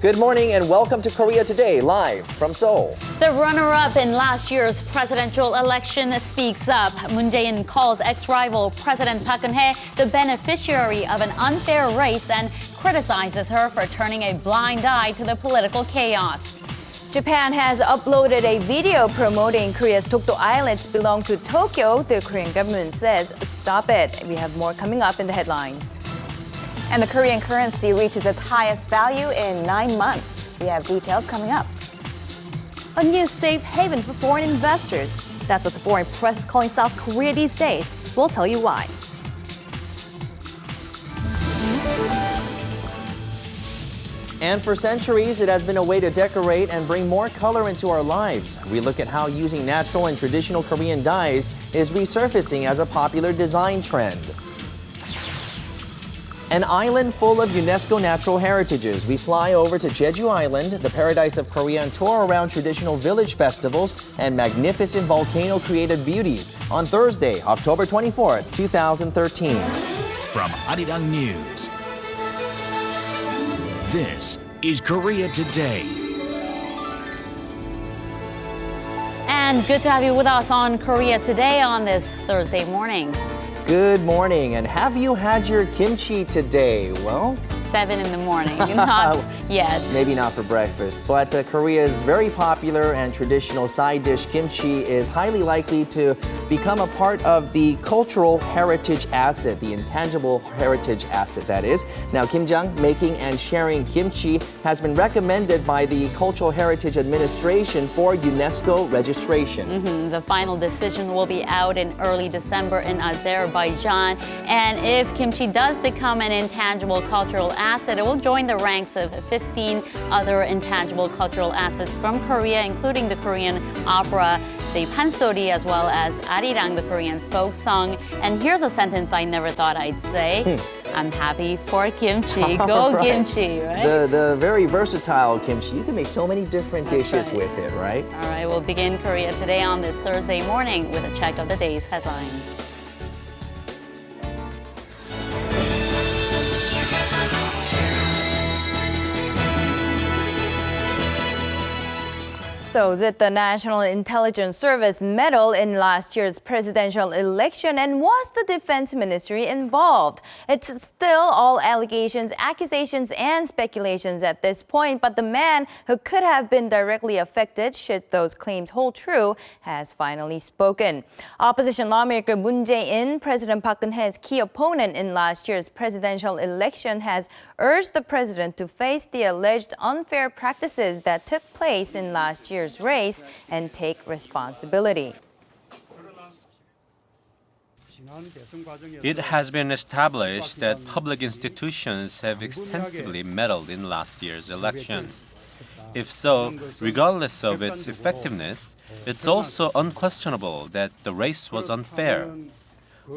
Good morning and welcome to Korea Today, live from Seoul. The runner-up in last year's presidential election speaks up. Moon Jae-in calls ex-rival President Park Geun-hye the beneficiary of an unfair race and criticizes her for turning a blind eye to the political chaos. Japan has uploaded a video promoting Korea's Dokdo Islets belong to Tokyo. The Korean government says, stop it. We have more coming up in the headlines. And the Korean currency reaches its highest value in 9 months. We have details coming up. A new safe haven for foreign investors. That's what the foreign press is calling South Korea these days. We'll tell you why. And for centuries, it has been a way to decorate and bring more color into our lives. We look at how using natural and traditional Korean dyes is resurfacing as a popular design trend. An island full of UNESCO natural heritages. We fly over to Jeju Island, the paradise of Korea, and tour around traditional village festivals and magnificent volcano-created beauties on Thursday, October 24th, 2013. From Arirang News, this is Korea Today. And good to have you with us on Korea Today on this Thursday morning. Good morning, and have you had your kimchi today? Well, 7 in the morning, not yet. Maybe not for breakfast, but Korea's very popular and traditional side dish kimchi is highly likely to become a part of the cultural heritage asset, the intangible heritage asset, that is. Now, kimjang, making and sharing kimchi, has been recommended by the Cultural Heritage Administration for UNESCO registration. The final decision will be out in early December in Azerbaijan. And if kimchi does become an intangible cultural asset, it will join the ranks of 15 other intangible cultural assets from Korea, including the Korean opera, the pansori, as well as Arirang, the Korean folk song. And here's a sentence I never thought I'd say. I'm happy for kimchi. Go right. kimchi, right? The very versatile kimchi. You can make so many different dishes with it, right? All right, we'll begin Korea Today on this Thursday morning with a check of the day's headlines. So did the National Intelligence Service meddle in last year's presidential election, and was the Defense Ministry involved? It's still all allegations, accusations, and speculations at this point, but the man who could have been directly affected should those claims hold true has finally spoken. Opposition lawmaker Moon Jae-in, President Park Geun-hye's key opponent in last year's presidential election, has urged the president to face the alleged unfair practices that took place in last year's race and take responsibility. It has been established that public institutions have extensively meddled in last year's election. If so, regardless of its effectiveness, it's also unquestionable that the race was unfair.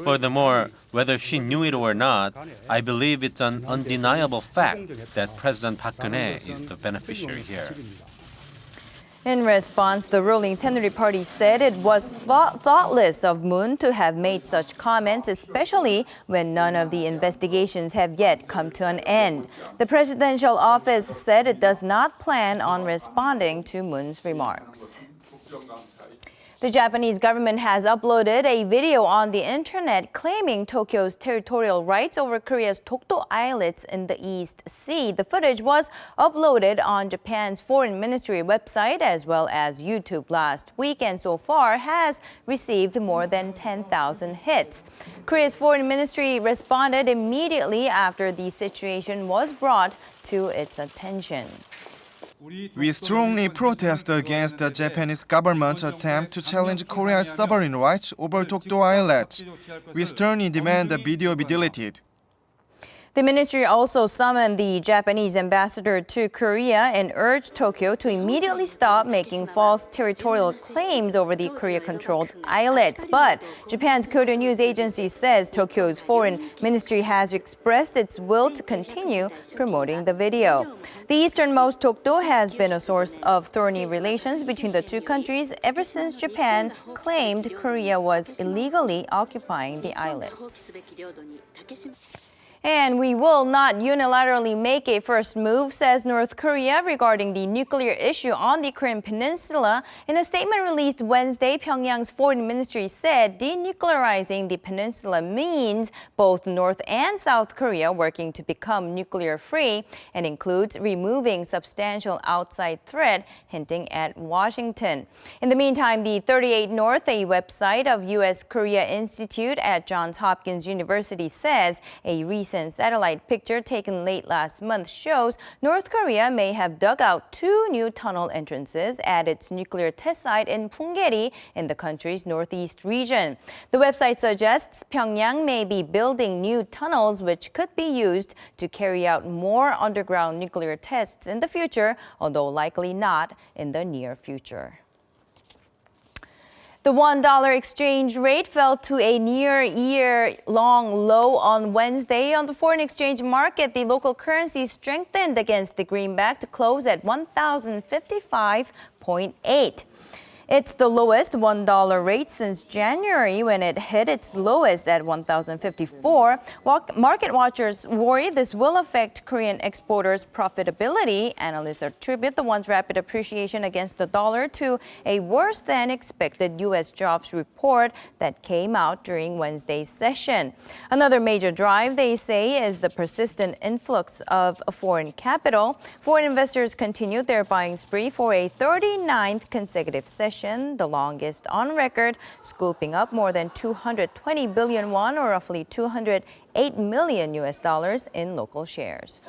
Furthermore, whether she knew it or not, I believe it's an undeniable fact that President Park Geun-hye is the beneficiary here. In response, the ruling Saenuri Party said it was thoughtless of Moon to have made such comments, especially when none of the investigations have yet come to an end. The presidential office said it does not plan on responding to Moon's remarks. The Japanese government has uploaded a video on the internet claiming Tokyo's territorial rights over Korea's Dokdo Islets in the East Sea. The footage was uploaded on Japan's Foreign Ministry website as well as YouTube last week, and so far has received more than 10,000 hits. Korea's Foreign Ministry responded immediately after the situation was brought to its attention. We strongly protest against the Japanese government's attempt to challenge Korea's sovereign rights over Dokdo Islets. We sternly demand the video be deleted. The ministry also summoned the Japanese ambassador to Korea and urged Tokyo to immediately stop making false territorial claims over the Korea-controlled islets. But Japan's Kyodo News Agency says Tokyo's foreign ministry has expressed its will to continue promoting the video. The easternmost Dokdo has been a source of thorny relations between the two countries ever since Japan claimed Korea was illegally occupying the islets. And we will not unilaterally make a first move, says North Korea regarding the nuclear issue on the Korean Peninsula. In a statement released Wednesday, Pyongyang's foreign ministry said denuclearizing the peninsula means both North and South Korea working to become nuclear-free and includes removing substantial outside threat, hinting at Washington. In the meantime, the 38 North, a website of U.S.-Korea Institute at Johns Hopkins University, says a recent satellite picture taken late last month shows North Korea may have dug out 2 new tunnel entrances at its nuclear test site in Punggye-ri in the country's northeast region. The website suggests Pyongyang may be building new tunnels which could be used to carry out more underground nuclear tests in the future, although likely not in the near future. The $1 exchange rate fell to a near-year-long low on Wednesday. On the foreign exchange market, the local currency strengthened against the greenback to close at 1,055.8. It's the lowest $1 rate since January, when it hit its lowest at 1,054. Market watchers worry this will affect Korean exporters' profitability. Analysts attribute the won's rapid appreciation against the dollar to a worse-than-expected U.S. jobs report that came out during Wednesday's session. Another major drive, they say, is the persistent influx of foreign capital. Foreign investors continued their buying spree for a 39th consecutive session, the longest on record, scooping up more than 220 billion won, or roughly $208 million in local shares.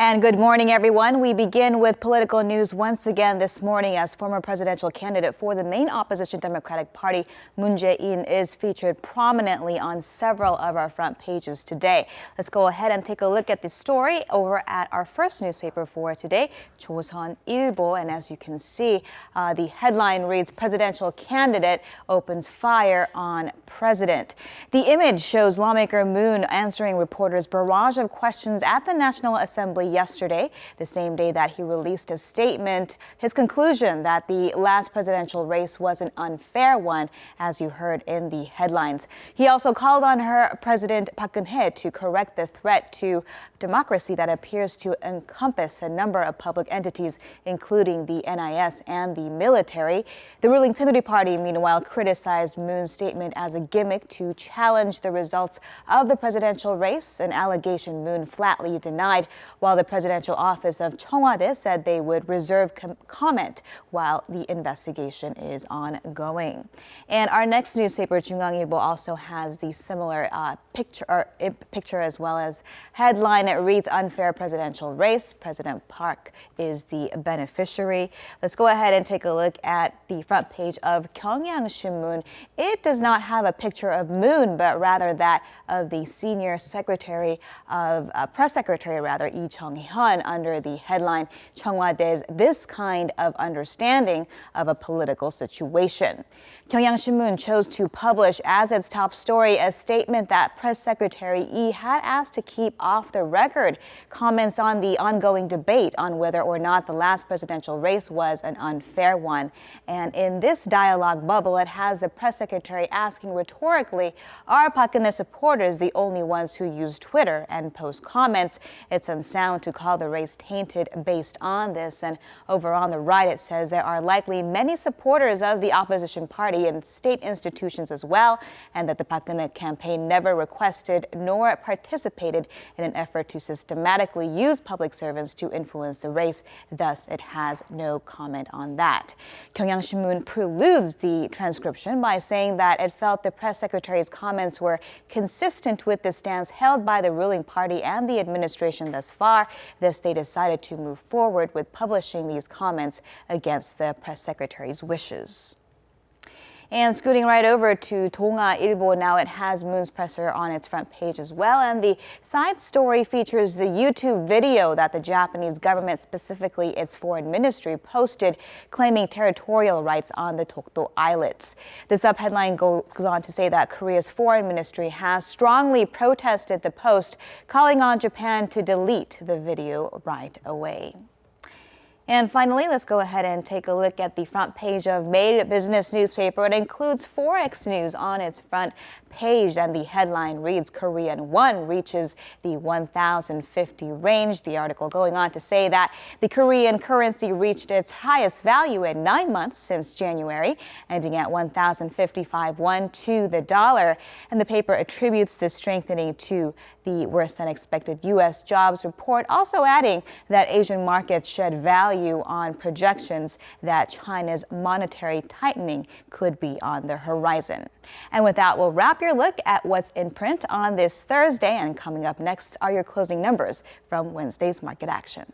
And good morning, everyone. We begin with political news once again this morning, as former presidential candidate for the main opposition Democratic Party, Moon Jae-in, is featured prominently on several of our front pages today. Let's go ahead and take a look at the story over at our first newspaper for today, Joseonilbo. And as you can see, the headline reads, "Presidential Candidate Opens Fire on President." The image shows lawmaker Moon answering reporters' barrage of questions at the National Assembly yesterday, the same day that he released a statement, his conclusion that the last presidential race was an unfair one, as you heard in the headlines. He also called on her President Park Geun-hye to correct the threat to democracy that appears to encompass a number of public entities, including the NIS and the military. The ruling Saenuri Party, meanwhile, criticized Moon's statement as a gimmick to challenge the results of the presidential race, an allegation Moon flatly denied, while the presidential office of Cheongwade said they would reserve comment while the investigation is ongoing. And our next newspaper, 중앙일보, also has the similar picture as well as headline. It reads, "Unfair presidential race. President Park is the beneficiary." Let's go ahead and take a look at the front page of Gyeongyang Shinmun. It does not have a picture of Moon, but rather that of the senior secretary of press secretary, Lee Chung-hyun, under the headline, "Cheongwade's This Kind of Understanding of a Political Situation." Gyeongyang Shinmun chose to publish as its top story a statement that Press Secretary Lee had asked to keep off the record comments on the ongoing debate on whether or not the last presidential race was an unfair one. And in this dialogue bubble, it has the press secretary asking rhetorically, are Park Geun-hye supporters the only ones who use Twitter and post comments? It's unsound to call the race tainted based on this. And over on the right, it says there are likely many supporters of the opposition party and state institutions as well, and that the Park Geun-hye campaign never requested nor participated in an effort to systematically use public servants to influence the race. Thus, it has no comment on that. Gyeongyang Shinmun preludes the transcription by saying that it felt the press secretary's comments were consistent with the stance held by the ruling party and the administration thus far. Thus, they decided to move forward with publishing these comments against the press secretary's wishes. And scooting right over to 동아일보, now it has Moon's presser on its front page as well. And the side story features the YouTube video that the Japanese government, specifically its foreign ministry, posted claiming territorial rights on the Dokdo Islets. The subheadline goes on to say that Korea's foreign ministry has strongly protested the post, calling on Japan to delete the video right away. And finally, let's go ahead and take a look at the front page of Made Business newspaper. It includes Forex news on its front page, and the headline reads, Korean won reaches the 1,050 range. The article going on to say that the Korean currency reached its highest value in 9 months since January, ending at 1,055 won to the dollar. And the paper attributes this strengthening to the worse than expected U.S. jobs report, also adding that Asian markets shed value on projections that China's monetary tightening could be on the horizon. And with that, we'll wrap your look at what's in print on this Thursday. And coming up next are your closing numbers from Wednesday's market action.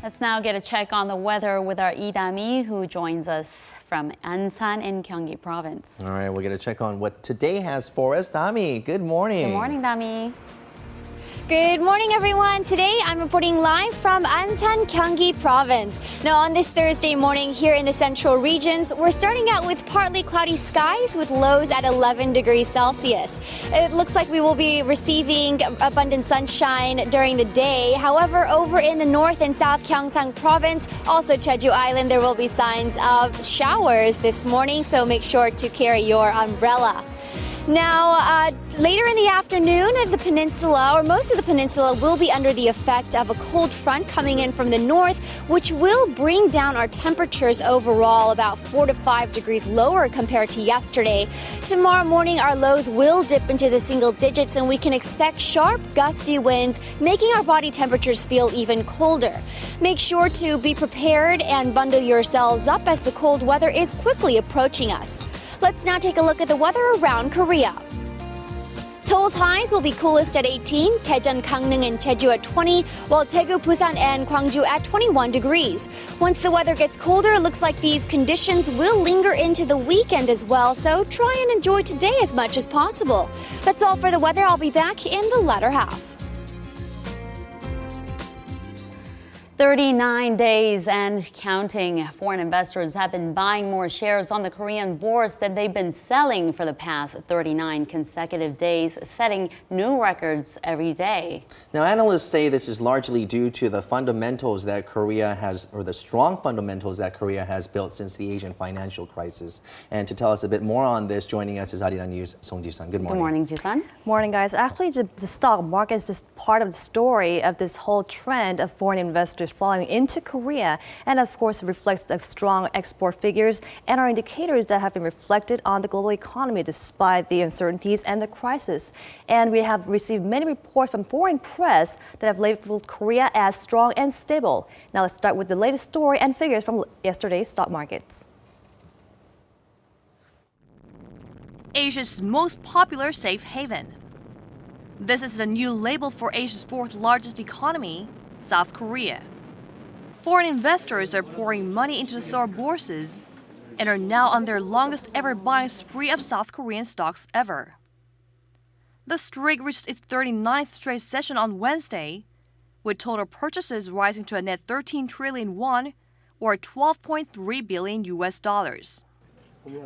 Let's now get a check on the weather with our Lee, who joins us from Ansan in Gyeonggi Province. All right, we'll get a check on what today has for us. Dami, good morning. Good morning, Dami. Good morning, everyone. Today, I'm reporting live from Ansan, Gyeonggi Province. Now, on this Thursday morning here in the central regions, we're starting out with partly cloudy skies with lows at 11 degrees Celsius. It looks like we will be receiving abundant sunshine during the day. However, over in the north and south Gyeongsang Province, also Jeju Island, there will be signs of showers this morning, so make sure to carry your umbrella. Now, later in the afternoon, the peninsula, or most of the peninsula, will be under the effect of a cold front coming in from the north, which will bring down our temperatures overall about 4 to 5 degrees lower compared to yesterday. Tomorrow morning, our lows will dip into the single digits, and we can expect sharp, gusty winds, making our body temperatures feel even colder. Make sure to be prepared and bundle yourselves up as the cold weather is quickly approaching us. Let's now take a look at the weather around Korea. Seoul's highs will be coolest at 18, Daejeon, Gangneung, and Jeju at 20, while Daegu, Busan, and Gwangju at 21 degrees. Once the weather gets colder, it looks like these conditions will linger into the weekend as well, so try and enjoy today as much as possible. That's all for the weather. I'll be back in the latter half. 39 days and counting. Foreign investors have been buying more shares on the Korean bourse than they've been selling for the past 39 consecutive days, setting new records every day. Now, analysts say this is largely due to the fundamentals that Korea has, or the strong fundamentals that Korea has built since the Asian financial crisis. And to tell us a bit more on this, joining us is Arirang News' Song Ji-sun. Good morning. Good morning, Ji-sun. Morning, guys. Actually, the stock market is just part of the story of this whole trend of foreign investors flowing into Korea, and of course reflects the strong export figures and are indicators that have been reflected on the global economy despite the uncertainties and the crisis. And we have received many reports from foreign press that have labeled Korea as strong and stable. Now let's start with the latest story and figures from yesterday's stock markets. Asia's most popular safe haven. This is the new label for Asia's fourth largest economy, South Korea. Foreign investors are pouring money into the Seoul bourses and are now on their longest ever buying spree of South Korean stocks ever. The streak reached its 39th straight session on Wednesday, with total purchases rising to a net 13 trillion won, or $12.3 billion US dollars.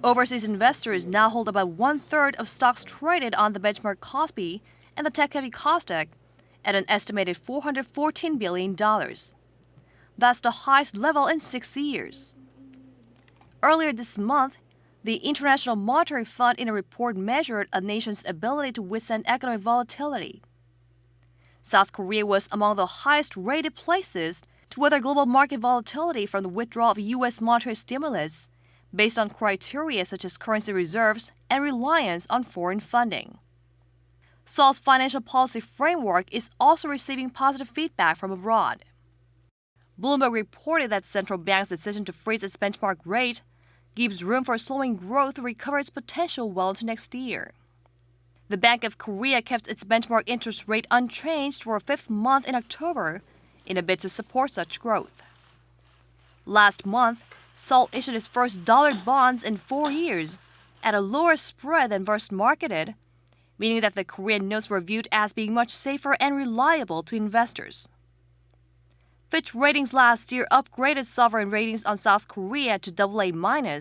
Overseas investors now hold about 1/3 of stocks traded on the benchmark Kospi and the tech-heavy Kosdaq at an estimated $414 billion. That's the highest level in 6 years. Earlier this month, the International Monetary Fund in a report measured a nation's ability to withstand economic volatility. South Korea was among the highest-rated places to weather global market volatility from the withdrawal of U.S. monetary stimulus, based on criteria such as currency reserves and reliance on foreign funding. Seoul's financial policy framework is also receiving positive feedback from abroad. Bloomberg reported that central bank's decision to freeze its benchmark rate gives room for slowing growth to recover its potential well into next year. The Bank of Korea kept its benchmark interest rate unchanged for a fifth month in October in a bid to support such growth. Last month, Seoul issued its first dollar bonds in 4 years at a lower spread than first marketed, meaning that the Korean notes were viewed as being much safer and reliable to investors. Fitch Ratings last year upgraded sovereign ratings on South Korea to AA-,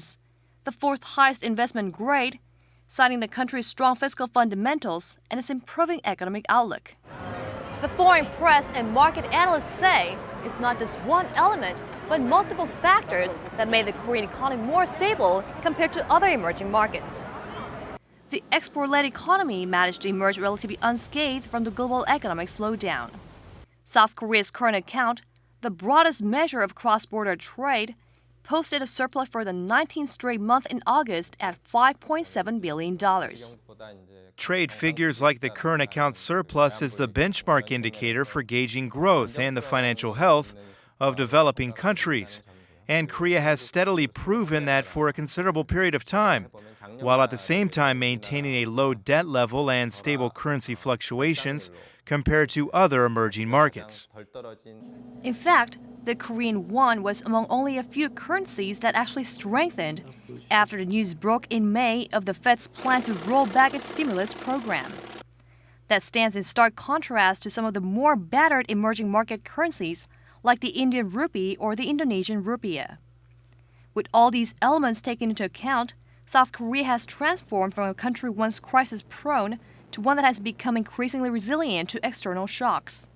the fourth highest investment grade, citing the country's strong fiscal fundamentals and its improving economic outlook. The foreign press and market analysts say it's not just one element, but multiple factors that made the Korean economy more stable compared to other emerging markets. The export-led economy managed to emerge relatively unscathed from the global economic slowdown. South Korea's current account, the broadest measure of cross-border trade, posted a surplus for the 19th straight month in August at $5.7 billion. Trade figures like the current account surplus is the benchmark indicator for gauging growth and the financial health of developing countries. And Korea has steadily proven that for a considerable period of time, while at the same time maintaining a low debt level and stable currency fluctuations compared to other emerging markets. In fact, the Korean won was among only a few currencies that actually strengthened after the news broke in May of the Fed's plan to roll back its stimulus program. That stands in stark contrast to some of the more battered emerging market currencies like the Indian rupee or the Indonesian rupiah. With all these elements taken into account, South Korea has transformed from a country once crisis-prone to one that has become increasingly resilient to external shocks.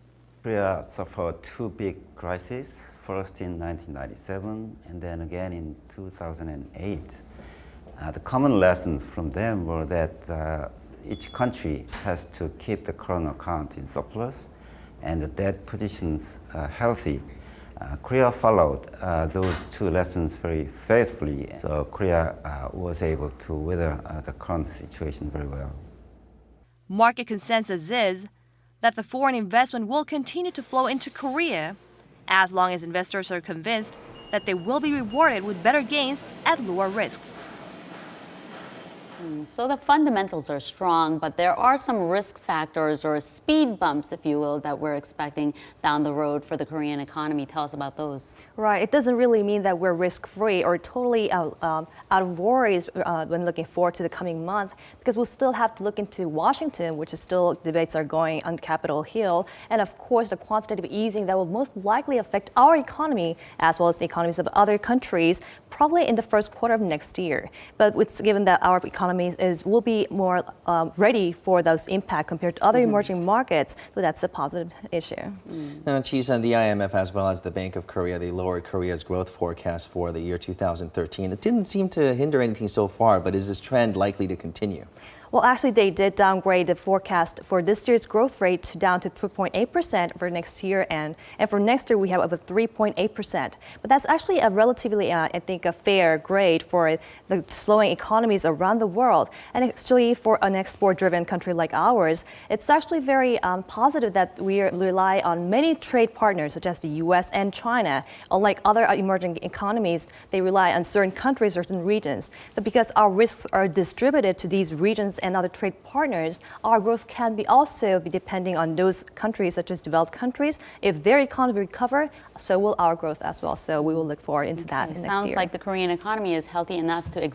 Korea suffered two big crises, first in 1997 and then again in 2008. The common lessons from them were that each country has to keep the current account in surplus and the debt positions healthy. Korea followed those two lessons very faithfully, so Korea was able to weather the current situation very well. Market consensus is that the foreign investment will continue to flow into Korea as long as investors are convinced that they will be rewarded with better gains at lower risks. So the fundamentals are strong, but there are some risk factors or speed bumps, if you will, that we're expecting down the road for the Korean economy. Tell us about those. Right. It doesn't really mean that we're risk-free or totally out of worries when looking forward to the coming month, because we'll still have to look into Washington, which is still debates are going on Capitol Hill, and of course the quantitative easing that will most likely affect our economy as well as the economies of other countries, probably in the first quarter of next year. But it's given that our economy will be more ready for those impact compared to other emerging markets, so that's a positive issue. Now, Ji-sun, the IMF as well as the Bank of Korea, they lowered Korea's growth forecast for the year 2013. It didn't seem to hinder anything so far, but is this trend likely to continue? Well, actually, they did downgrade the forecast for this year's growth rate down to 2.8% for next year, and for next year we have over 3.8%. But that's actually a relatively, I think, a fair grade for the slowing economies around the world. And actually, for an export-driven country like ours, it's actually very positive that we rely on many trade partners, such as the U.S. and China. Unlike other emerging economies, they rely on certain countries or certain regions. But because our risks are distributed to these regions and other trade partners, our growth can also be depending on those countries, such as developed countries. If their economy recover, so will our growth as well. So we will look forward into that next year. Sounds like the Korean economy is healthy enough to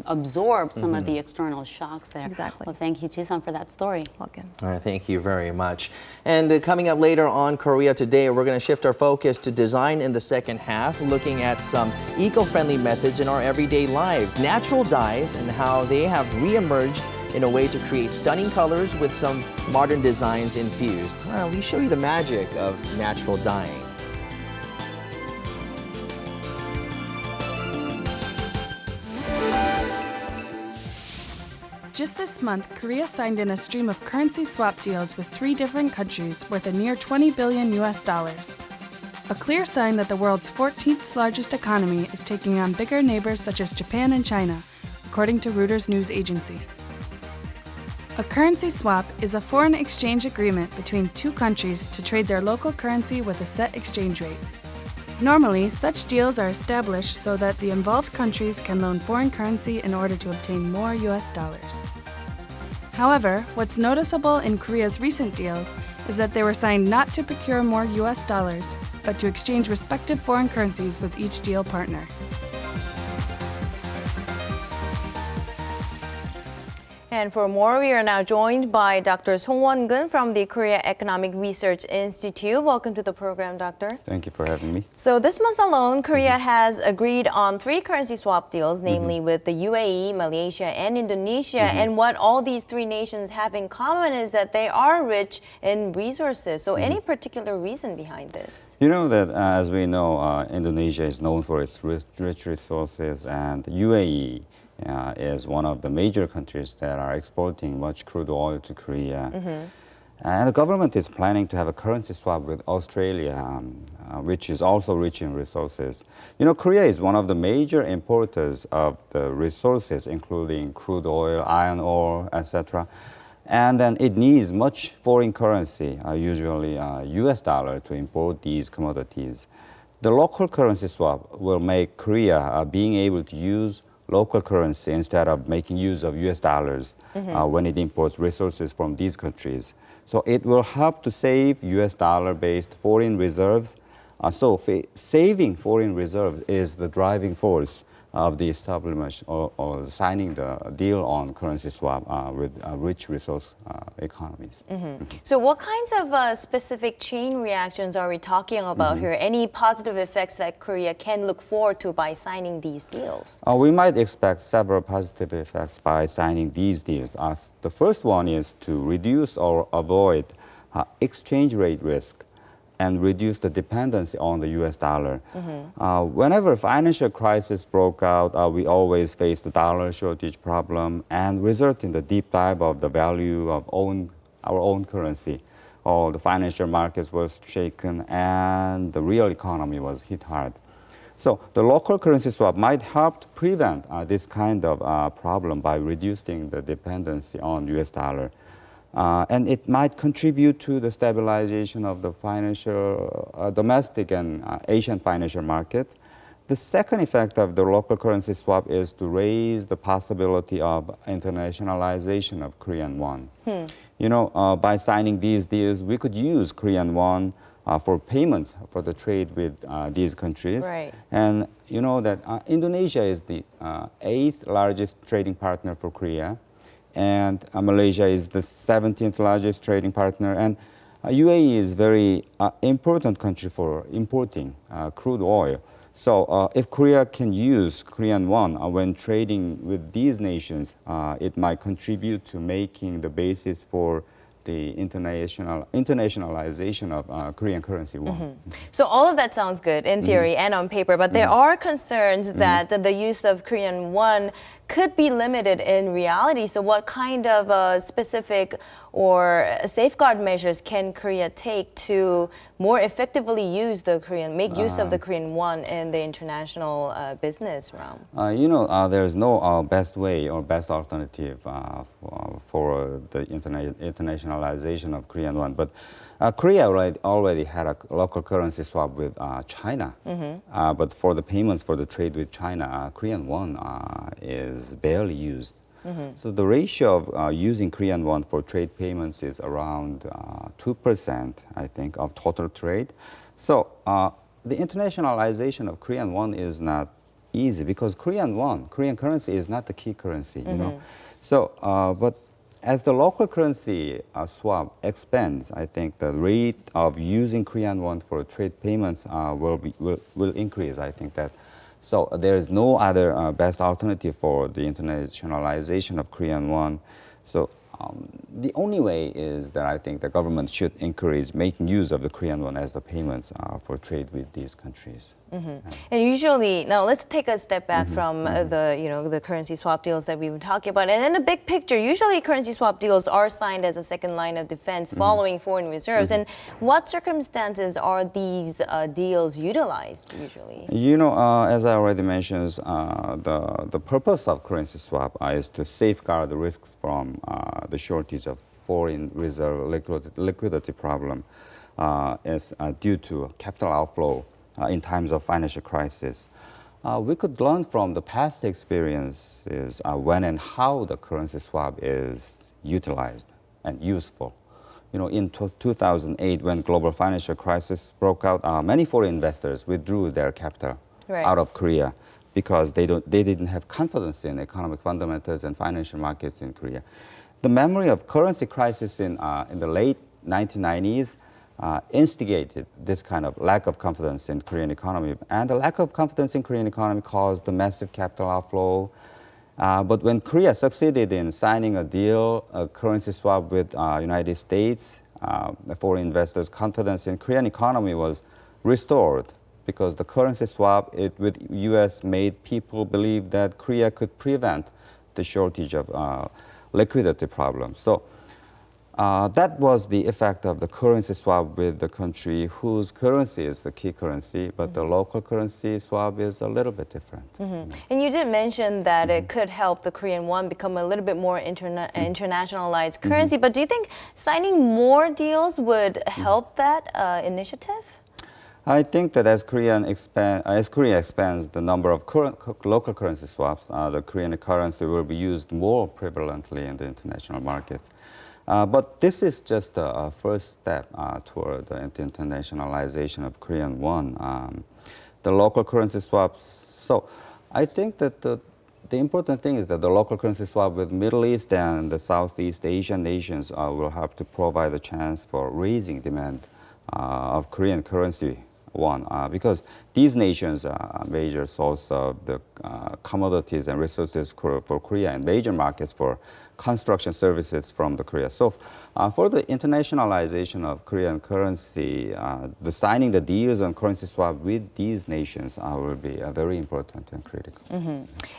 absorb some of the external shocks there. Exactly. Well, thank you, Ji-sun, for that story. Welcome. All right, thank you very much. And coming up later on Korea Today, we're going to shift our focus to design in the second half, looking at some eco-friendly methods in our everyday lives, natural dyes and how they have re-emerged in a way to create stunning colors with some modern designs infused. Well, we show you the magic of natural dyeing. Just this month, Korea signed in a stream of currency swap deals with 3 different countries worth a near $20 billion. A clear sign that the world's 14th largest economy is taking on bigger neighbors such as Japan and China, according to Reuters news agency. A currency swap is a foreign exchange agreement between two countries to trade their local currency with a set exchange rate. Normally, such deals are established so that the involved countries can loan foreign currency in order to obtain more US dollars. However, what's noticeable in Korea's recent deals is that they were signed not to procure more US dollars, but to exchange respective foreign currencies with each deal partner. And for more, we are now joined by Dr. Song Won-gun from the Korea Economic Research Institute. Welcome to the program, Doctor. Thank you for having me. So this month alone, Korea has agreed on 3 currency swap deals, namely with the UAE, Malaysia, and Indonesia. And what all these 3 nations have in common is that they are rich in resources. So any particular reason behind this? You know that, as we know, Indonesia is known for its rich resources, and UAE is one of the major countries that are exporting much crude oil to Korea. And the government is planning to have a currency swap with Australia, which is also rich in resources. You know, Korea is one of the major importers of the resources, including crude oil, iron ore, etc. And then it needs much foreign currency, usually US dollar, to import these commodities. The local currency swap will make Korea being able to use local currency instead of making use of US dollars when it imports resources from these countries. So it will help to save US dollar-based foreign reserves. Saving foreign reserves is the driving force of the establishment or signing the deal on currency swap with rich resource economies. So what kinds of specific chain reactions are we talking about here? Any positive effects that Korea can look forward to by signing these deals? We might expect several positive effects by signing these deals. The first one is to reduce or avoid exchange rate risk and reduce the dependency on the US dollar. Whenever financial crisis broke out, we always faced the dollar shortage problem and result in the deep dive of the value of our own currency. All the financial markets were shaken and the real economy was hit hard. So the local currency swap might help to prevent this kind of problem by reducing the dependency on US dollar. And it might contribute to the stabilization of the financial, domestic and Asian financial markets. The second effect of the local currency swap is to raise the possibility of internationalization of Korean won. You know, by signing these deals, we could use Korean won for payments for the trade with these countries. And you know that Indonesia is the 8th largest trading partner for Korea. And Malaysia is the 17th largest trading partner. And UAE is a very important country for importing crude oil. So if Korea can use Korean won when trading with these nations, it might contribute to making the basis for the internationalization of Korean currency won. So all of that sounds good in theory and on paper, but there are concerns that the use of Korean won could be limited in reality. So what kind of specific or safeguard measures can Korea take to more effectively use the make use of the Korean won in the international business realm? You know, there's no best way or best alternative for the internationalization of Korean won. But Korea already had a local currency swap with China. But for the payments for the trade with China, Korean won is barely used. So the ratio of using Korean won for trade payments is around 2%, I think, of total trade. So the internationalization of Korean won is not easy because Korean currency is not the key currency, you know. So, but as the local currency swap expands, I think the rate of using Korean won for trade payments will increase. I think that. So there is no other best alternative for the internationalization of Korean won. So the only way is that I think the government should encourage making use of the Korean won as the payments for trade with these countries. And usually, now let's take a step back from the currency swap deals that we've been talking about. And in the big picture, usually currency swap deals are signed as a second line of defense following foreign reserves. And what circumstances are these deals utilized usually? You know, as I already mentioned, the purpose of currency swap is to safeguard the risks from the shortage of foreign reserve liquidity problem is due to capital outflow in times of financial crisis. We could learn from the past experiences when and how the currency swap is utilized and useful. In 2008, when global financial crisis broke out, many foreign investors withdrew their capital out of Korea because they didn't have confidence in economic fundamentals and financial markets in Korea. The memory of currency crisis in the late 1990s instigated this kind of lack of confidence in Korean economy, and the lack of confidence in Korean economy caused the massive capital outflow. But when Korea succeeded in signing a deal, a currency swap with United States, the foreign investors' confidence in Korean economy was restored because the currency swap with U.S. made people believe that Korea could prevent the shortage of liquidity problems. So that was the effect of the currency swap with the country whose currency is the key currency, but the local currency swap is a little bit different. And you did mention that it could help the Korean won become a little bit more internationalized currency, but do you think signing more deals would help that initiative? I think that as Korea expands the number of local currency swaps, the Korean currency will be used more prevalently in the international markets. But this is just a first step toward the internationalization of Korean won. The local currency swaps. So I think that the important thing is that the local currency swap with Middle East and the Southeast Asian nations will help to provide a chance for raising demand of Korean currency won, because these nations are a major source of the commodities and resources for Korea and major markets for construction services from the Korea. So for the internationalization of Korean currency, the signing the deals on currency swap with these nations will be very important and critical.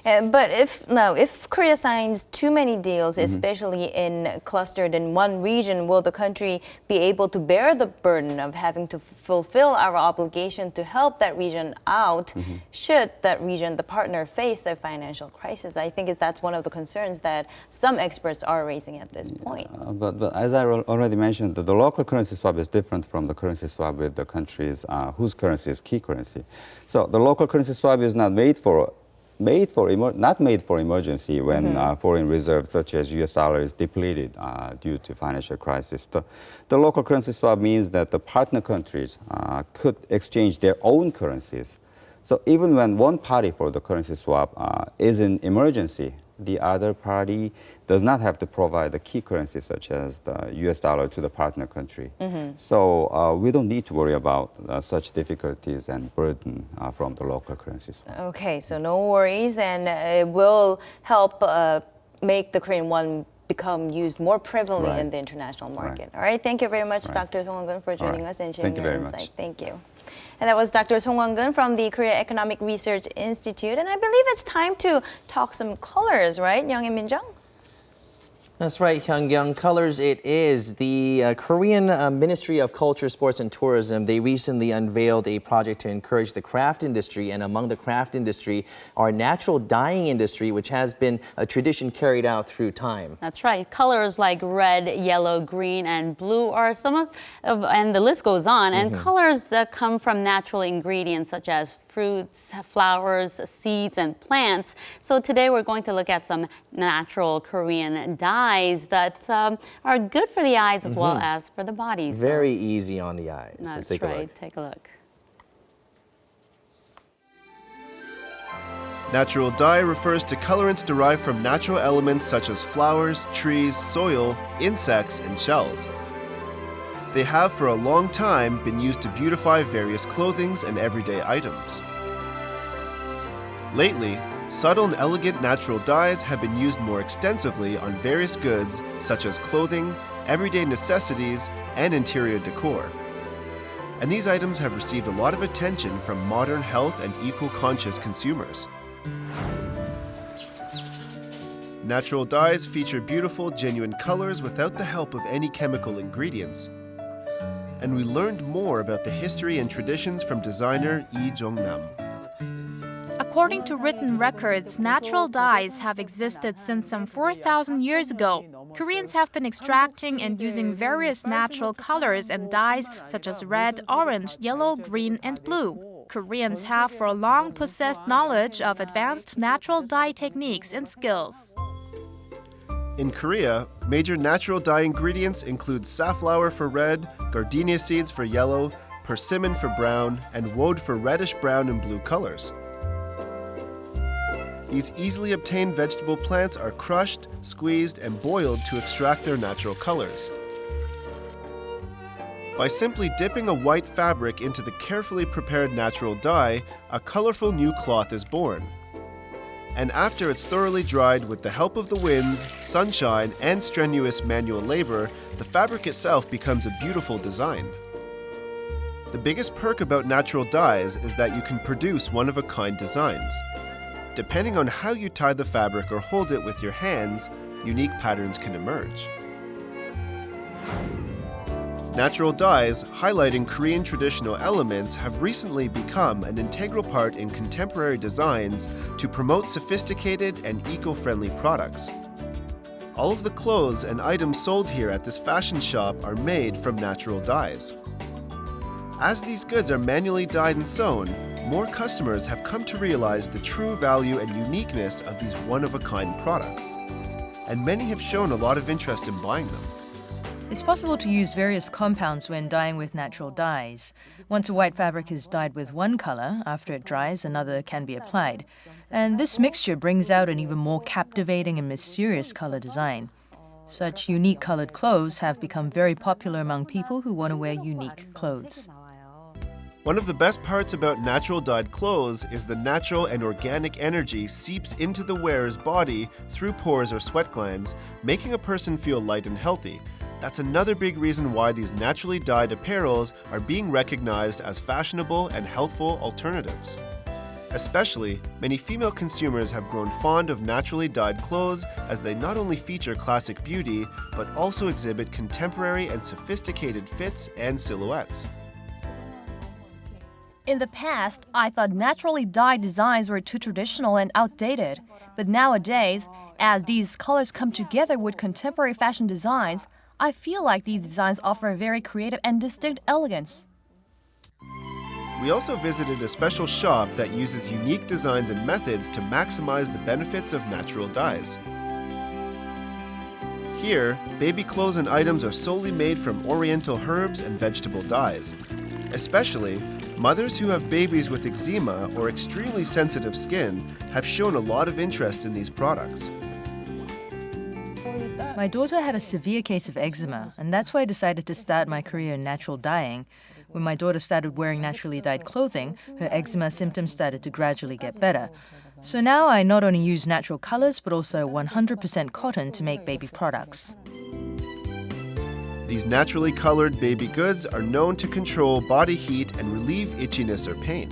But if Korea signs too many deals, especially clustered in one region, will the country be able to bear the burden of having to fulfill our obligation to help that region out should that region, the partner, face a financial crisis? I think that's one of the concerns that some experts are raising at this point. But as I already mentioned, the local currency swap is different from the currency swap with the countries whose currency is key currency. So the local currency swap is not made for emergency when foreign reserves such as US dollar is depleted due to financial crisis. The local currency swap means that the partner countries could exchange their own currencies. So even when one party for the currency swap is in emergency, the other party does not have to provide the key currency such as the US dollar to the partner country. So we don't need to worry about such difficulties and burden from the local currencies. Okay, so no worries, and it will help make the Korean won become used more prevalently in the international market. All right, thank you very much, Dr. Song Won-gun, for joining us and sharing your insight. Thank you. And that was Dr. Song Won-gun from the Korea Economic Research Institute. And I believe it's time to talk some colors, right, Young and Min-jung? That's right, Hyung-kyung. Colors it is. The Korean Ministry of Culture, Sports and Tourism, they recently unveiled a project to encourage the craft industry. And among the craft industry, our natural dyeing industry, which has been a tradition carried out through time. That's right. Colors like red, yellow, green, and blue are some of and the list goes on. And colors that come from natural ingredients such as fruits, flowers, seeds, and plants. So today we're going to look at some natural Korean dyes that are good for the eyes as well as for the body. Very easy on the eyes. That's Let's take a right. look. Take a look. Natural dye refers to colorants derived from natural elements such as flowers, trees, soil, insects, and shells. They have for a long time been used to beautify various clothings and everyday items. Lately, subtle and elegant natural dyes have been used more extensively on various goods such as clothing, everyday necessities, and interior decor. And these items have received a lot of attention from modern health and eco-conscious consumers. Natural dyes feature beautiful, genuine colors without the help of any chemical ingredients. And we learned more about the history and traditions from designer Lee Jong-nam. According to written records, natural dyes have existed since some 4,000 years ago. Koreans have been extracting and using various natural colors and dyes such as red, orange, yellow, green, and blue. Koreans have for long possessed knowledge of advanced natural dye techniques and skills. In Korea, major natural dye ingredients include safflower for red, gardenia seeds for yellow, persimmon for brown, and woad for reddish brown and blue colors. These easily obtained vegetable plants are crushed, squeezed, and boiled to extract their natural colors. By simply dipping a white fabric into the carefully prepared natural dye, a colorful new cloth is born. And after it's thoroughly dried with the help of the winds, sunshine, and strenuous manual labor, the fabric itself becomes a beautiful design. The biggest perk about natural dyes is that you can produce one-of-a-kind designs. Depending on how you tie the fabric or hold it with your hands, unique patterns can emerge. Natural dyes, highlighting Korean traditional elements, have recently become an integral part in contemporary designs to promote sophisticated and eco-friendly products. All of the clothes and items sold here at this fashion shop are made from natural dyes. As these goods are manually dyed and sewn, more customers have come to realize the true value and uniqueness of these one-of-a-kind products. And many have shown a lot of interest in buying them. It's possible to use various compounds when dyeing with natural dyes. Once a white fabric is dyed with one color, after it dries, another can be applied. And this mixture brings out an even more captivating and mysterious color design. Such unique colored clothes have become very popular among people who want to wear unique clothes. One of the best parts about natural dyed clothes is the natural and organic energy seeps into the wearer's body through pores or sweat glands, making a person feel light and healthy. That's another big reason why these naturally dyed apparels are being recognized as fashionable and healthful alternatives. Especially, many female consumers have grown fond of naturally dyed clothes as they not only feature classic beauty, but also exhibit contemporary and sophisticated fits and silhouettes. In the past, I thought naturally dyed designs were too traditional and outdated. But nowadays, as these colors come together with contemporary fashion designs, I feel like these designs offer a very creative and distinct elegance. We also visited a special shop that uses unique designs and methods to maximize the benefits of natural dyes. Here, baby clothes and items are solely made from oriental herbs and vegetable dyes. Especially, mothers who have babies with eczema or extremely sensitive skin have shown a lot of interest in these products. My daughter had a severe case of eczema, and that's why I decided to start my career in natural dyeing. When my daughter started wearing naturally dyed clothing, her eczema symptoms started to gradually get better. So now I not only use natural colors, but also 100% cotton to make baby products. These naturally colored baby goods are known to control body heat and relieve itchiness or pain.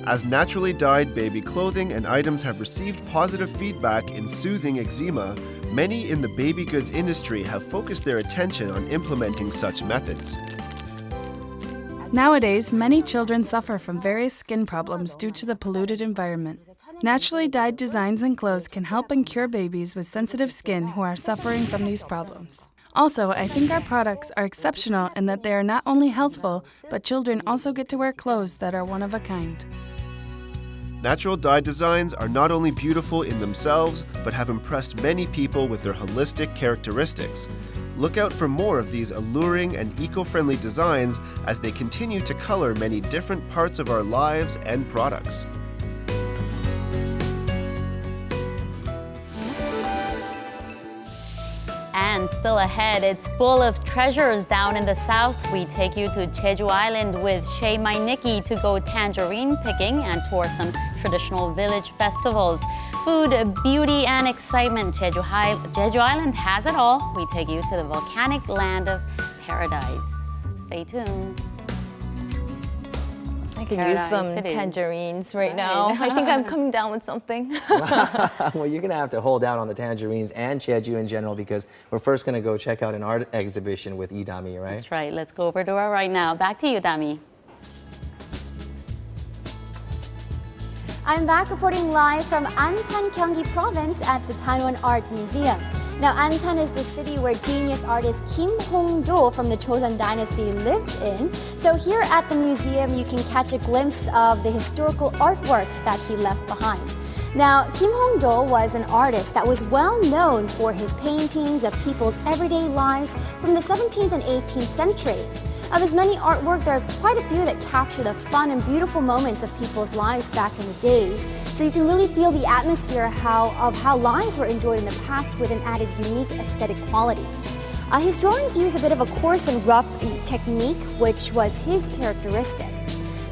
As naturally dyed baby clothing and items have received positive feedback in soothing eczema, many in the baby goods industry have focused their attention on implementing such methods. Nowadays, many children suffer from various skin problems due to the polluted environment. Naturally dyed designs and clothes can help and cure babies with sensitive skin who are suffering from these problems. Also, I think our products are exceptional in that they are not only healthful, but children also get to wear clothes that are one of a kind. Natural dyed designs are not only beautiful in themselves, but have impressed many people with their holistic characteristics. Look out for more of these alluring and eco-friendly designs as they continue to color many different parts of our lives and products. And still ahead, it's full of treasures down in the south. We take you to Jeju Island with Shay My Nikki to go tangerine picking and tour some traditional village festivals. Food, beauty, and excitement. Jeju Island has it all. We take you to the volcanic land of paradise. Stay tuned. I could use some tangerines right now. I think I'm coming down with something. Well, you're going to have to hold out on the tangerines and Jeju in general because we're first going to go check out an art exhibition with Dami, right? That's right. Let's go over to her right now. Back to you, Dami. I'm back reporting live from Ansan, Gyeonggi Province at the Danwon Art Museum. Now, Ansan is the city where genius artist Kim Hong-do from the Joseon Dynasty lived in. So here at the museum, you can catch a glimpse of the historical artworks that he left behind. Now, Kim Hong-do was an artist that was well known for his paintings of people's everyday lives from the 17th and 18th century. Of his many artwork, there are quite a few that capture the fun and beautiful moments of people's lives back in the days. So you can really feel the atmosphere of how lives were enjoyed in the past with an added unique aesthetic quality. His drawings use a bit of a coarse and rough technique, which was his characteristic.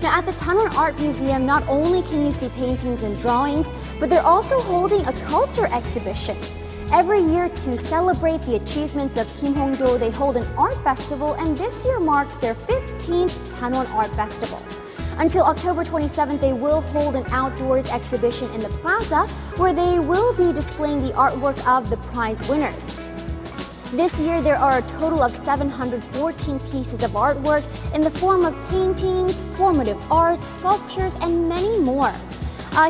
Now, at the Tanwon Art Museum, not only can you see paintings and drawings, but they're also holding a culture exhibition. Every year, to celebrate the achievements of Kim Hong-do, they hold an art festival, and this year marks their 15th Tanwon Art Festival. Until October 27th, they will hold an outdoors exhibition in the plaza, where they will be displaying the artwork of the prize winners. This year, there are a total of 714 pieces of artwork in the form of paintings, formative arts, sculptures, and many more.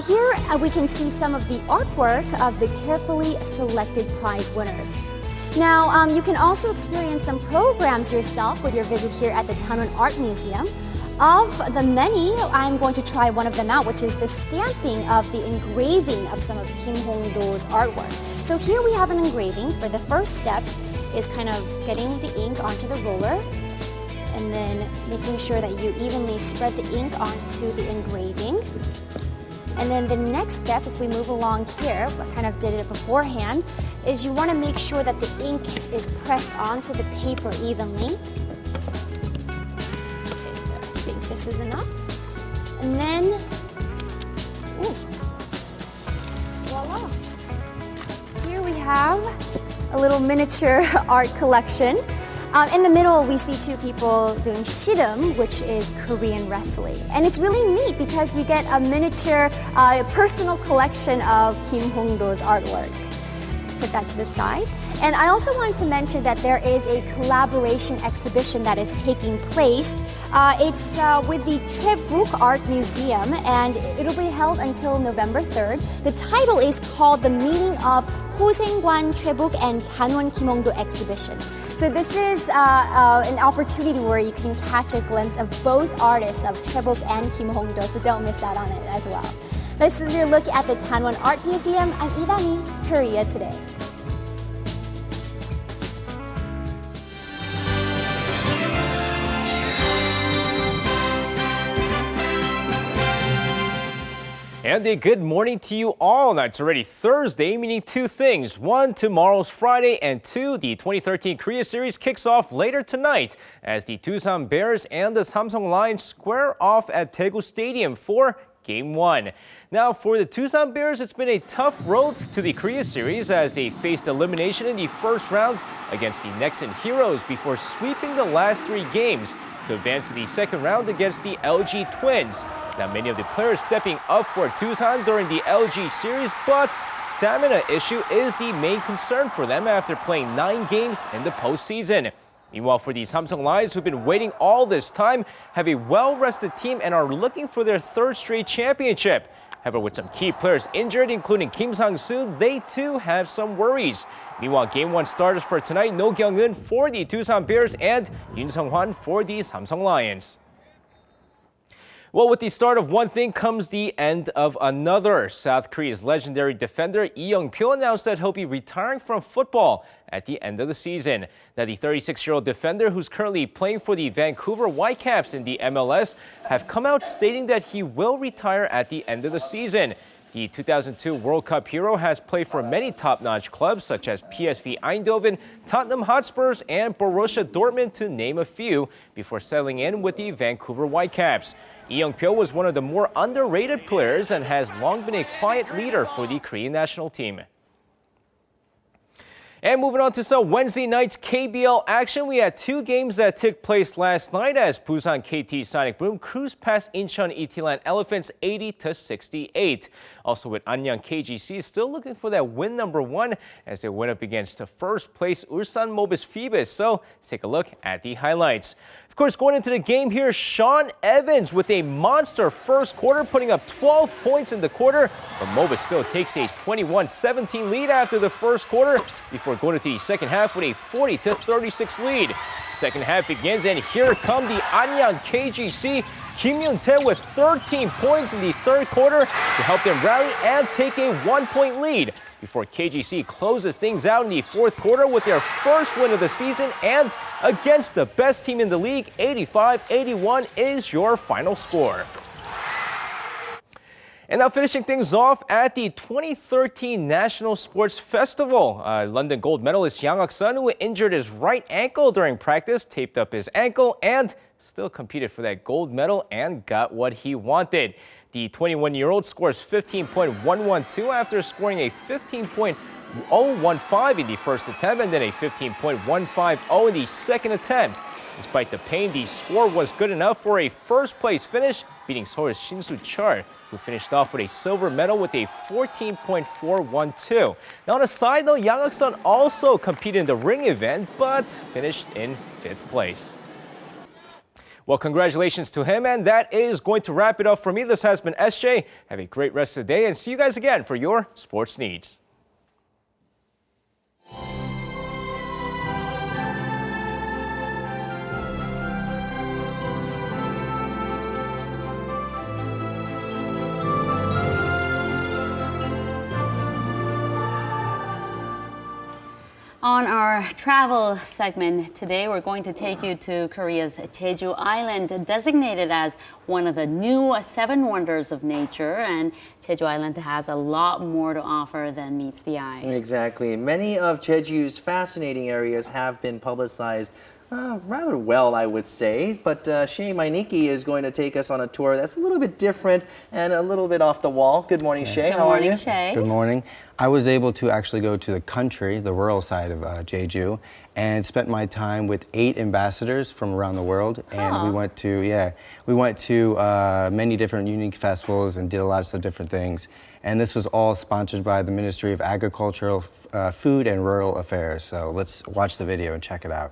Here we can see some of the artwork of the carefully selected prize winners. Now, you can also experience some programs yourself with your visit here at the Tanwon Art Museum. Of the many, I'm going to try one of them out, which is the stamping of the engraving of some of Kim Hong-do's artwork. So here we have an engraving. For the first step is kind of getting the ink onto the roller and then making sure that you evenly spread the ink onto the engraving. And then the next step, if we move along here, I kind of did it beforehand, is you want to make sure that the ink is pressed onto the paper evenly. I think this is enough. And then, voila. Here we have a little miniature art collection. In the middle, we see two people doing shirum, which is Korean wrestling. And it's really neat because you get a miniature personal collection of Kim Hong-do's artwork. Put that to the side. And I also wanted to mention that there is a collaboration exhibition that is taking place. It's with the Chebuk Art Museum, and it'll be held until November 3rd. The title is called The Meeting of Hosengwan Chebuk and Tanwon Kim Hong-do Exhibition. So this is an opportunity where you can catch a glimpse of both artists of Chebuk and Kim Hong-do, so don't miss out on it as well. This is your look at the Tanwon Art Museum. I'm Idani, Korea Today. And a good morning to you all. Now it's already Thursday, meaning two things. One, tomorrow's Friday, and two, the 2013 Korea Series kicks off later tonight as the Doosan Bears and the Samsung Lions square off at Daegu Stadium for Game 1. Now, for the Doosan Bears, it's been a tough road to the Korea Series as they faced elimination in the first round against the Nexon Heroes before sweeping the last three games to advance to the second round against the LG Twins. Now, many of the players stepping up for Doosan during the LG series, but stamina issue is the main concern for them after playing 9 games in the postseason. Meanwhile, for the Samsung Lions, who've been waiting all this time, have a well-rested team and are looking for their third straight championship. However, with some key players injured, including Kim Sang-soo, they too have some worries. Meanwhile, Game 1 starters for tonight, No Kyung-eun for the Doosan Bears and Yoon Sung-hwan for the Samsung Lions. Well, with the start of one thing comes the end of another. South Korea's legendary defender Lee Young-pyo announced that he'll be retiring from football at the end of the season. Now, the 36-year-old defender, who's currently playing for the Vancouver Whitecaps in the MLS, have come out stating that he will retire at the end of the season. The 2002 World Cup hero has played for many top-notch clubs such as PSV Eindhoven, Tottenham Hotspurs, and Borussia Dortmund, to name a few, before settling in with the Vancouver Whitecaps. Lee Young-pyo was one of the more underrated players and has long been a quiet leader for the Korean national team. And moving on to some Wednesday night's KBL action, we had 2 games that took place last night as Busan KT Sonic Boom cruised past Incheon Itilan Elephants 80-68. Also with Anyang KGC still looking for that win number 1 as they went up against the first place Ulsan Mobis Phoebus. So let's take a look at the highlights. Of course, going into the game here, Sean Evans with a monster first quarter, putting up 12 points in the quarter. But Mobis still takes a 21-17 lead after the first quarter before going into the second half with a 40-36 lead. Second half begins, and here come the Anyang KGC Kim Yoon-tae with 13 points in the third quarter to help them rally and take a 1-point lead before KGC closes things out in the fourth quarter with their first win of the season, and against the best team in the league, 85-81 is your final score. And now finishing things off at the 2013 National Sports Festival. London gold medalist Yang Ak-sun, who injured his right ankle during practice, taped up his ankle and still competed for that gold medal and got what he wanted. The 21-year-old scores 15.112 after scoring a 15.015 in the first attempt and then a 15.150 in the second attempt. Despite the pain, the score was good enough for a first-place finish, beating Seoul's Shin-Soo Chul, who finished off with a silver medal with a 14.412. Now, on a side note, Yang Ak-sun also competed in the ring event, but finished in 5th place. Well, congratulations to him, and that is going to wrap it up for me. This has been SJ. Have a great rest of the day, and see you guys again for your sports needs. On our travel segment today, we're going to take you to Korea's Jeju Island, designated as one of the new 7 wonders of nature. And Jeju Island has a lot more to offer than meets the eye. Exactly. Many of Jeju's fascinating areas have been publicized rather well, I would say. But Shay Mainiki is going to take us on a tour that's a little bit different and a little bit off the wall. Good morning, Shay. How are you? Shay. Good morning. I was able to actually go to the country, the rural side of Jeju, and spent my time with 8 ambassadors from around the world. And we went to, many different unique festivals and did lots of different things. And this was all sponsored by the Ministry of Agricultural, Food and Rural Affairs. So let's watch the video and check it out.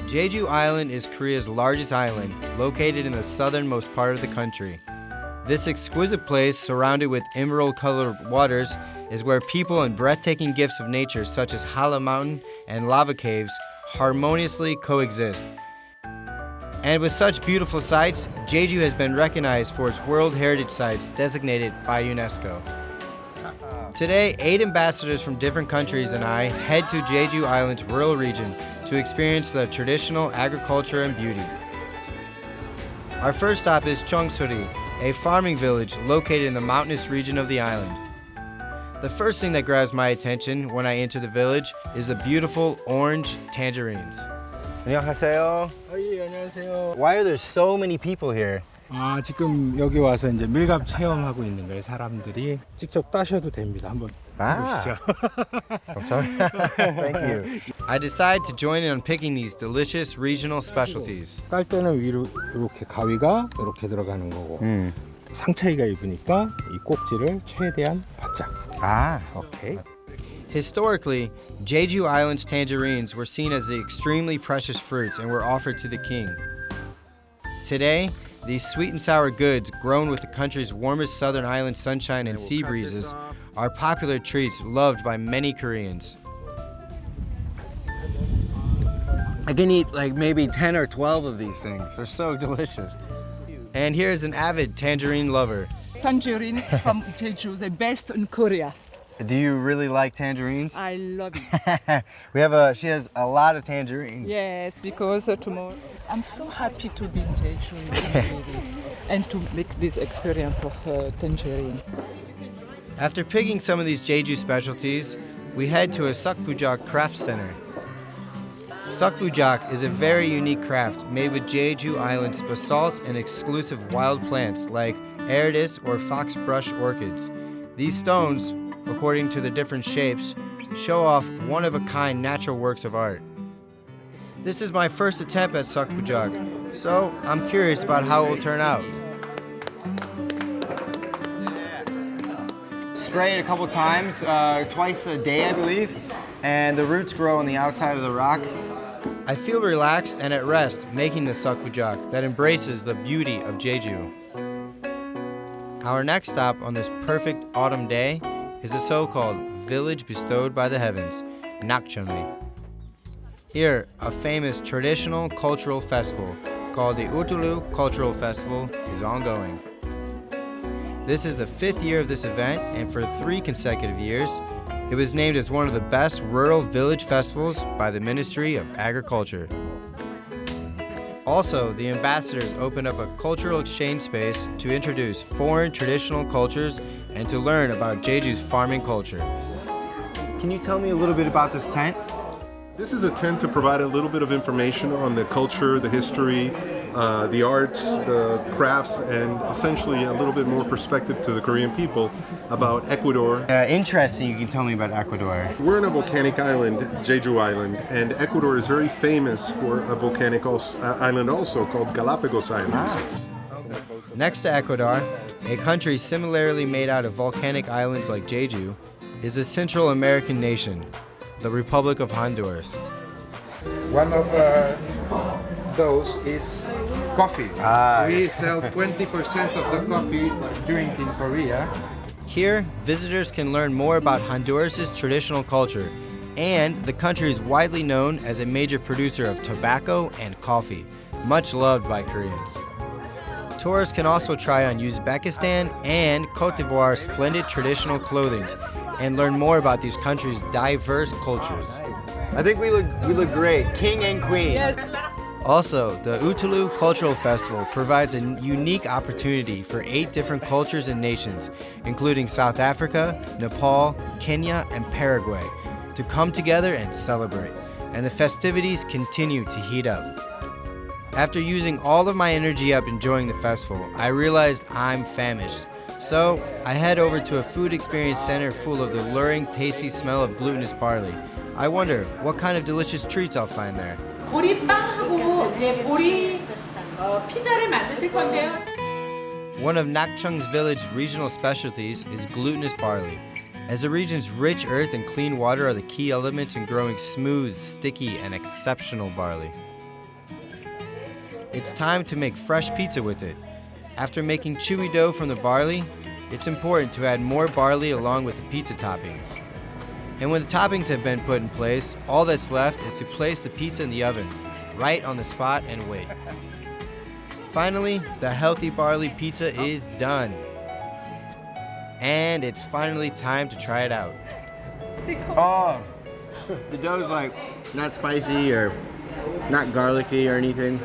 Jeju Island is Korea's largest island, located in the southernmost part of the country. This exquisite place, surrounded with emerald-colored waters, is where people and breathtaking gifts of nature such as Hala Mountain and lava caves harmoniously coexist. And with such beautiful sights, Jeju has been recognized for its World Heritage Sites designated by UNESCO. Today, 8 ambassadors from different countries and I head to Jeju Island's rural region to experience the traditional agriculture and beauty. Our first stop is Cheongsori, a farming village located in the mountainous region of the island. The first thing that grabs my attention when I enter the village is the beautiful orange tangerines. 안녕하세요. 안녕하세요. Why are there so many people here? 지금 여기 와서 이제 밀갑 체험하고 있는 거예요. 사람들이 직접 따셔도 됩니다. 한번 보시죠. I'm sorry. Thank you. I decide to join in on picking these delicious regional specialties. 딸 때는 위로 이렇게 가위가 이렇게 들어가는 거고 상차이가 입으니까 이 꼭지를 최대한 바짝. Okay. Historically, Jeju Island's tangerines were seen as the extremely precious fruits and were offered to the king. Today, these sweet and sour goods, grown with the country's warmest southern island sunshine and sea breezes, are popular treats loved by many Koreans. I can eat like maybe 10 or 12 of these things. They're so delicious. And here's an avid tangerine lover. Tangerine from Jeju, the best in Korea. Do you really like tangerines? I love it. She has a lot of tangerines. Yes, because tomorrow I'm so happy to be in Jeju and to make this experience of tangerine. After picking some of these Jeju specialties, we head to a Seokbujak craft center. Seokbujak is a very unique craft made with Jeju Island's basalt and exclusive wild plants like Aridus or foxbrush orchids. These stones, according to the different shapes, show off one-of-a-kind natural works of art. This is my first attempt at Seokbujak, so I'm curious about how it will turn out. Spray it a couple times, twice a day I believe, and the roots grow on the outside of the rock. I feel relaxed and at rest making the Seokbujak that embraces the beauty of Jeju. Our next stop on this perfect autumn day is a so-called village bestowed by the heavens, Nakcheonri. Here, a famous traditional cultural festival called the Utulu Cultural Festival is ongoing. This is the 5th year of this event, and for 3 consecutive years, it was named as one of the best rural village festivals by the Ministry of Agriculture. Also, the ambassadors opened up a cultural exchange space to introduce foreign traditional cultures and to learn about Jeju's farming culture. Can you tell me a little bit about this tent? This is a tent to provide a little bit of information on the culture, the history, the arts, the crafts, and essentially a little bit more perspective to the Korean people about Ecuador. Interesting, you can tell me about Ecuador. We're on a volcanic island, Jeju Island, and Ecuador is very famous for a volcanic island also called Galapagos Islands. Next to Ecuador, a country similarly made out of volcanic islands like Jeju, is a Central American nation, the Republic of Honduras. One of those is coffee. We sell 20% of the coffee drink in Korea. Here, visitors can learn more about Honduras' traditional culture, and the country is widely known as a major producer of tobacco and coffee, much loved by Koreans. Tourists can also try on Uzbekistan and Cote d'Ivoire's splendid traditional clothing and learn more about these countries' diverse cultures. I think we look great, king and queen. Yes. Also, the Utulu Cultural Festival provides a unique opportunity for 8 different cultures and nations, including South Africa, Nepal, Kenya, and Paraguay, to come together and celebrate. And the festivities continue to heat up. After using all of my energy up enjoying the festival, I realized I'm famished. So, I head over to a food experience center full of the luring, tasty smell of glutinous barley. I wonder what kind of delicious treats I'll find there. 보리빵하고 이제 보리 피자를 만드실 건데요. One of Nakchung's village regional specialties is glutinous barley, as the region's rich earth and clean water are the key elements in growing smooth, sticky, and exceptional barley. It's time to make fresh pizza with it. After making chewy dough from the barley, it's important to add more barley along with the pizza toppings. And when the toppings have been put in place, all that's left is to place the pizza in the oven, right on the spot, and wait. Finally, the healthy barley pizza is done. And it's finally time to try it out. Oh, the dough's like not spicy or not garlicky or anything.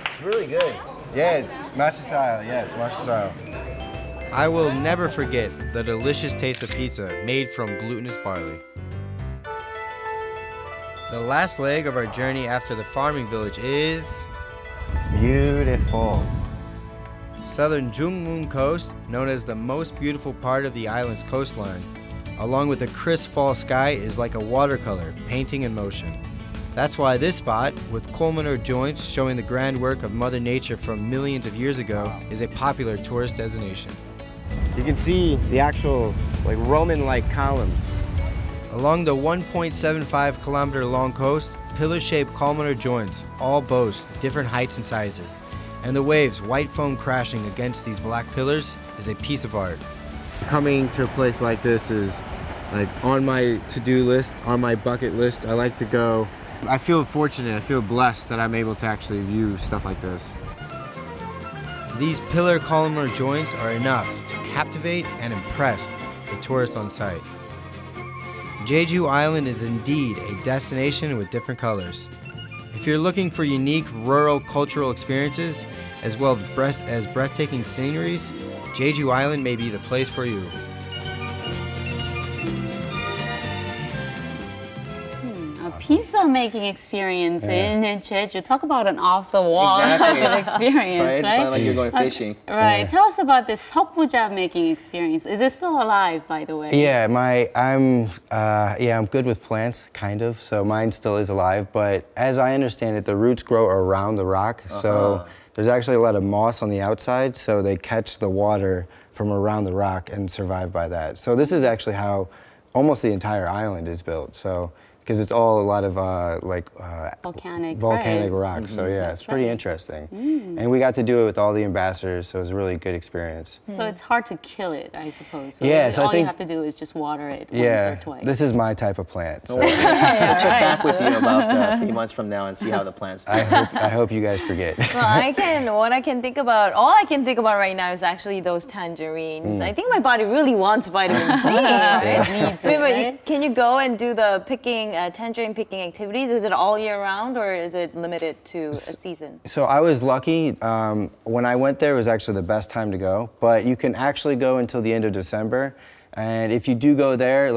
It's really good. Yeah, it's matcha style. Yeah, it's matcha style. I will never forget the delicious taste of pizza made from glutinous barley. The last leg of our journey after the farming village is beautiful. Southern Jungmun Coast, known as the most beautiful part of the island's coastline, along with the crisp fall sky, is like a watercolor painting in motion. That's why this spot, with columnar joints showing the grand work of Mother Nature from millions of years ago, is a popular tourist destination. You can see the actual Roman-like columns. Along the 1.75 kilometer long coast, pillar-shaped columnar joints all boast different heights and sizes. And the waves, white foam crashing against these black pillars, is a piece of art. Coming to a place like this is on my to-do list, on my bucket list. I like to go. I feel fortunate, I feel blessed that I'm able to actually view stuff like this. These pillar columnar joints are enough to captivate and impress the tourists on site. Jeju Island is indeed a destination with different colors. If you're looking for unique rural cultural experiences as well as breathtaking sceneries, Jeju Island may be the place for you. Pizza making experience in Jeju. Talk about an off-the-wall type of experience, right? It's not like you're going fishing. Right. Tell us about this 석부자 making experience. Is it still alive, by the way? Yeah, I'm good with plants, kind of. So mine still is alive. But as I understand it, the roots grow around the rock. So there's actually a lot of moss on the outside. So they catch the water from around the rock and survive by that. So this is actually how almost the entire island is built. So because it's all a lot of volcanic rocks. So yeah, it's pretty interesting. And we got to do it with all the ambassadors, so it was a really good experience. So it's hard to kill it, I suppose. So Yeah, so I all think you have to do is just water it once or twice. This is my type of plant. So. We'll check back with you about 3 months from now and see how the plants do. I hope you guys forget. Well, all I can think about right now is actually those tangerines. I think my body really wants vitamin C, right? It needs it, right? Can you go and do the tangerine picking activities? Is it all year round or is it limited to a season? So I was lucky. When I went there, it was actually the best time to go. But you can actually go until the end of December. And if you do go there,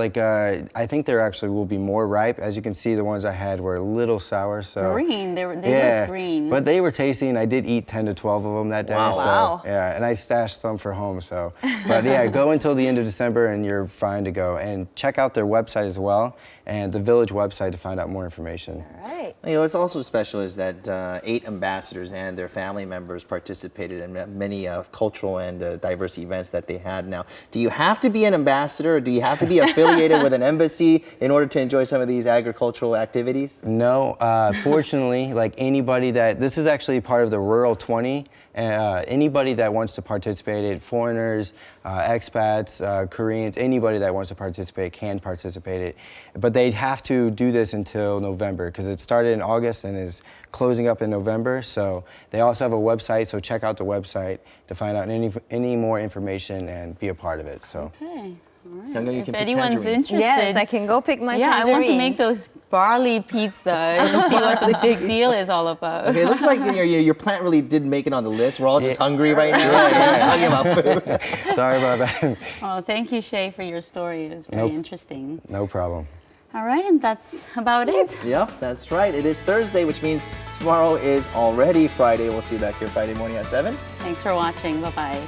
I think there actually will be more ripe. As you can see, the ones I had were a little sour. So green, they look green. But they were tasty, and I did eat 10 to 12 of them that day. Wow. So, yeah, and I stashed some for home. So, but yeah, go until the end of December, and you're fine to go. And check out their website as well, and the village website to find out more information. All right. You know, what's also special is that 8 ambassadors and their family members participated in many cultural and diverse events that they had. Now, do you have to be an ambassador, or do you have to be affiliated with an embassy in order to enjoy some of these agricultural activities? No, fortunately, this is actually part of the Rural 20. Anybody that wants to participate, foreigners, expats, Koreans, anybody that wants to participate can participate. But they'd have to do this until November because it started in August and is closing up in November. So they also have a website, so check out the website to find out any more information and be a part of it. So. Okay. I know you if can pick anyone's tangerines. interested, Yes, I can go pick my tangerines. I want to make those barley pizza and see what the big deal is all about. Okay, it looks like your plant really did make it on the list. We're all just hungry right now. Talking about food. Sorry about that. Well, thank you, Shay, for your story. It was very interesting. No problem. All right, and that's about it. Yep, that's right. It is Thursday, which means tomorrow is already Friday. We'll see you back here Friday morning at 7. Thanks for watching. Bye-bye.